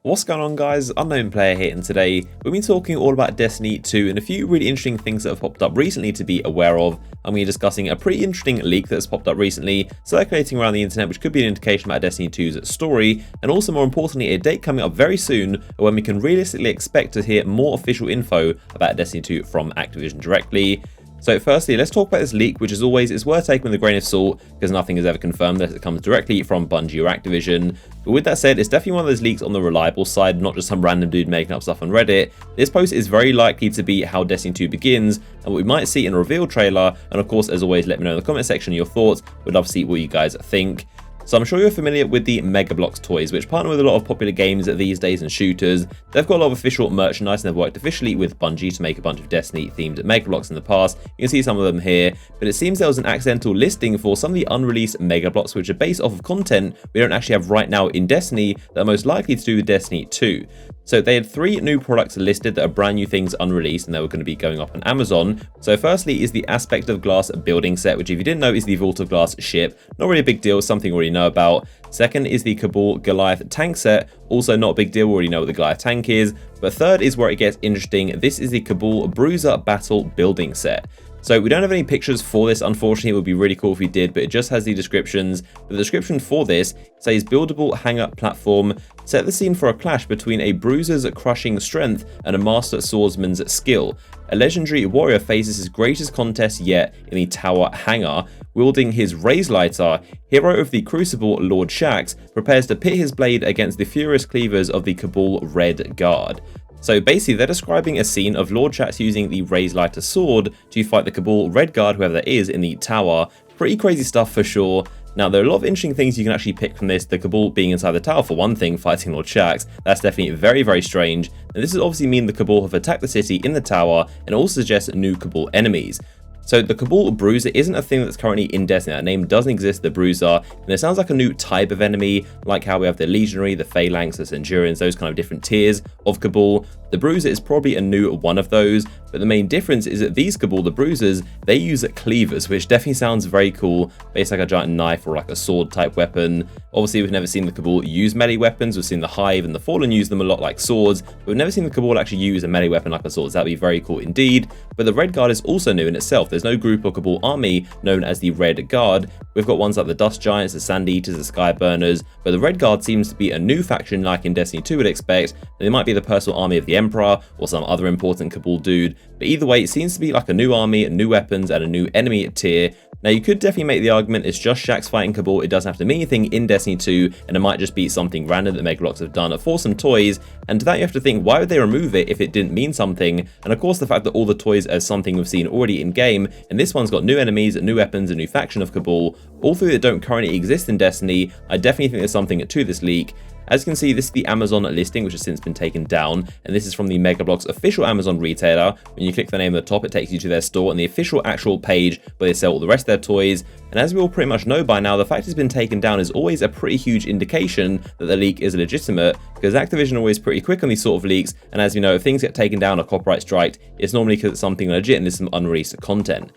What's going on, guys? Unknown Player here, and today we've been talking all about Destiny 2 and a few really interesting things that have popped up recently to be aware of. I'm going to be discussing a pretty interesting leak that has popped up recently, circulating around the internet, which could be an indication about Destiny 2's story, and also more importantly, a date coming up very soon when we can realistically expect to hear more official info about Destiny 2 from Activision directly. So firstly, let's talk about this leak, which as always is worth taking with a grain of salt because nothing is ever confirmed unless it comes directly from Bungie or Activision. But with that said, it's definitely one of those leaks on the reliable side, not just some random dude making up stuff on Reddit. This post is very likely to be how Destiny 2 begins and what we might see in a reveal trailer. And of course, as always, let me know in the comment section your thoughts. We'd love to see what you guys think. So I'm sure you're familiar with the Mega Bloks toys, which partner with a lot of popular games these days and shooters. They've got a lot of official merchandise and they've worked officially with Bungie to make a bunch of Destiny-themed Mega Bloks in the past. You can see some of them here, but it seems there was an accidental listing for some of the unreleased Mega Bloks, which are based off of content we don't actually have right now in Destiny that are most likely to do with Destiny 2. So they had 3 new products listed that are brand new things unreleased and they were going to be going up on Amazon. So firstly is the Aspect of Glass building set, which if you didn't know is the Vault of Glass ship. Not really a big deal, something you already know about. Second is the Cabal Goliath tank set, also not a big deal, we already know what the Goliath tank is. But third is where it gets interesting, this is the Cabal Bruiser Battle building set. So we don't have any pictures for this, unfortunately. It would be really cool if we did, but it just has the descriptions. The description for this says buildable hangar platform, set the scene for a clash between a bruiser's crushing strength and a master swordsman's skill. A legendary warrior faces his greatest contest yet in the tower hangar. Wielding his raise lighter, hero of the Crucible Lord Shaxx prepares to pit his blade against the furious cleavers of the Cabal Red Guard. So basically, they're describing a scene of Lord Shaxx using the Raise Lighter sword to fight the Cabal Red Guard, whoever that is, in the tower. Pretty crazy stuff for sure. Now, there are a lot of interesting things you can actually pick from this. The Cabal being inside the tower, for one thing, fighting Lord Shaxx. That's definitely very, very strange. And this would obviously mean the Cabal have attacked the city in the tower and also suggests new Cabal enemies. So the Cabal Bruiser isn't a thing that's currently in Destiny. That name doesn't exist, the Bruiser, and it sounds like a new type of enemy, like how we have the Legionary, the Phalanx, the Centurions, those kind of different tiers of Cabal. The Bruiser is probably a new one of those, but the main difference is that these Cabal, the Bruisers, they use cleavers, which definitely sounds very cool, based like a giant knife or like a sword type weapon. Obviously, we've never seen the Cabal use melee weapons. We've seen the Hive and the Fallen use them a lot like swords, but we've never seen the Cabal actually use a melee weapon like a sword. So that'd be very cool indeed. But the Red Guard is also new in itself. There's no group or Cabal army known as the Red Guard. We've got ones like the Dust Giants, the Sand Eaters, the Sky Burners, but the Red Guard seems to be a new faction like in Destiny 2 would expect. They might be the personal army of the Emperor or some other important Cabal dude, but either way, it seems to be like a new army, new weapons, and a new enemy tier. Now, you could definitely make the argument it's just Shaxx fighting Cabal. It doesn't have to mean anything in Destiny 2, and it might just be something random that Mega Bloks have done for some toys. And to that, you have to think, why would they remove it if it didn't mean something? And of course, the fact that all the toys are something we've seen already in game, and this one's got new enemies, new weapons, a new faction of Cabal, all three that don't currently exist in Destiny. I definitely think there's something to this leak. As you can see, this is the Amazon listing, which has since been taken down, and this is from the Mega Bloks official Amazon retailer. When you click the name at the top, it takes you to their store and the official actual page where they sell all the rest of their toys. And as we all pretty much know by now, the fact it's been taken down is always a pretty huge indication that the leak is legitimate, because Activision are always pretty quick on these sort of leaks, and as you know, if things get taken down or copyright striked, it's normally because it's something legit and there's some unreleased content.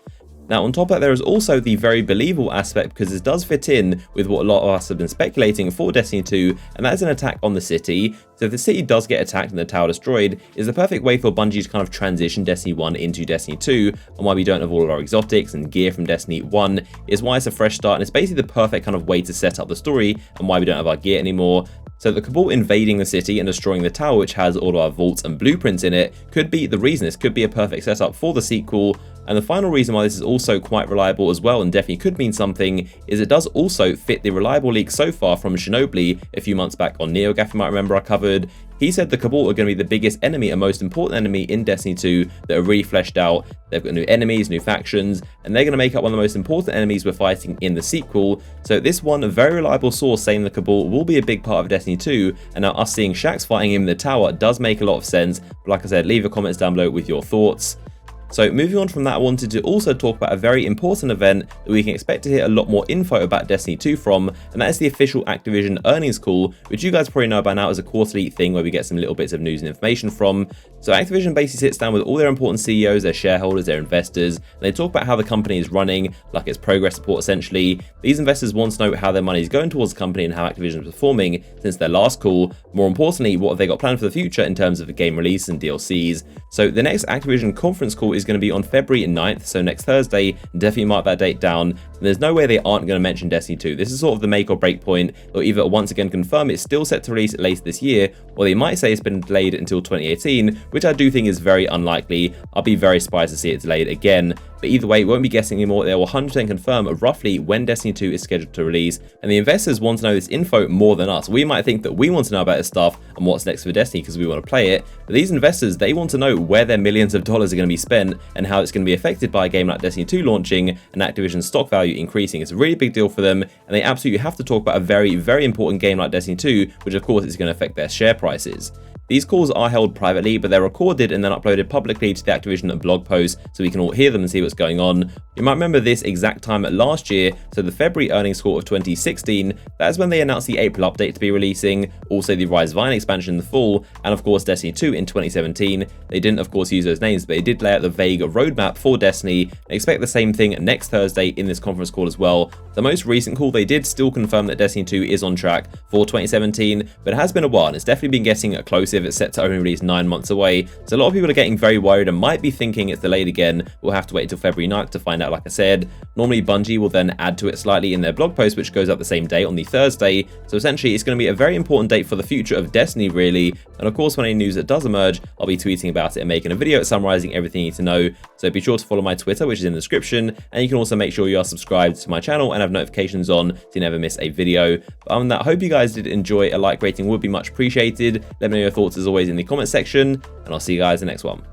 Now, on top of that, there is also the very believable aspect, because this does fit in with what a lot of us have been speculating for Destiny 2, and that is an attack on the city. So if the city does get attacked and the tower destroyed, is the perfect way for Bungie to kind of transition Destiny 1 into Destiny 2, and why we don't have all of our exotics and gear from Destiny 1 is why it's a fresh start, and it's basically the perfect kind of way to set up the story and why we don't have our gear anymore. So the Cabal invading the city and destroying the tower, which has all of our vaults and blueprints in it, could be the reason. This could be a perfect setup for the sequel. And the final reason why this is also quite reliable as well, and definitely could mean something, is it does also fit the reliable leak so far from Shinobi a few months back on NeoGAF, you might remember I covered. He said the Cabal are going to be the biggest enemy and most important enemy in Destiny 2 that are really fleshed out. They've got new enemies, new factions, and they're going to make up one of the most important enemies we're fighting in the sequel. So this one, a very reliable source saying the Cabal will be a big part of Destiny 2, and now us seeing Shaxx fighting him in the tower does make a lot of sense. But like I said, leave your comments down below with your thoughts. So moving on from that, I wanted to also talk about a very important event that we can expect to hear a lot more info about Destiny 2 from, and that is the official Activision earnings call, which you guys probably know by now as a quarterly thing where we get some little bits of news and information from. So Activision basically sits down with all their important CEOs, their shareholders, their investors, and they talk about how the company is running, like its progress report essentially. These investors want to know how their money is going towards the company and how Activision is performing since their last call. More importantly, what have they got planned for the future in terms of the game release and DLCs. So the next Activision conference call is going to be on February 9th, so next Thursday. Definitely mark that date down. And there's no way they aren't going to mention Destiny 2. This is sort of the make or break point. They'll either once again confirm it's still set to release later this year, or they might say it's been delayed until 2018, which I do think is very unlikely. I'll be very surprised to see it delayed again. But either way, won't be guessing anymore. They will 100% confirm roughly when Destiny 2 is scheduled to release, and the investors want to know this info more than us. We might think that we want to know about this stuff and what's next for Destiny because we want to play it, but these investors, they want to know where their millions of dollars are going to be spent and how it's going to be affected by a game like Destiny 2 launching and Activision's stock value increasing. It's a really big deal for them, and they absolutely have to talk about a very, very important game like Destiny 2, which of course is going to affect their share prices. These calls are held privately, but they're recorded and then uploaded publicly to the Activision blog post so we can all hear them and see what's going on. You might remember this exact time last year, so the February earnings call of 2016, that's when they announced the April update to be releasing, also the Rise Vine expansion in the fall, and of course Destiny 2 in 2017. They didn't of course use those names, but they did lay out the vague roadmap for Destiny. I expect the same thing next Thursday in this conference call as well. The most recent call, they did still confirm that Destiny 2 is on track for 2017, but it has been a while and it's definitely been getting closer. It's set to only release 9 months away, so a lot of people are getting very worried and might be thinking it's delayed again. We'll have to wait until February 9th to find out, like I said. Normally Bungie will then add to it slightly in their blog post, which goes up the same day on the Thursday, so essentially it's going to be a very important date for the future of Destiny really, and of course when any news that does emerge, I'll be tweeting about it and making a video summarizing everything you need to know. So be sure to follow my Twitter, which is in the description, and you can also make sure you are subscribed to my channel and have notifications on so you never miss a video. But other than that, I hope you guys did enjoy. A like rating would be much appreciated. Let me know your thoughts as always in the comment section, and I'll see you guys in the next one.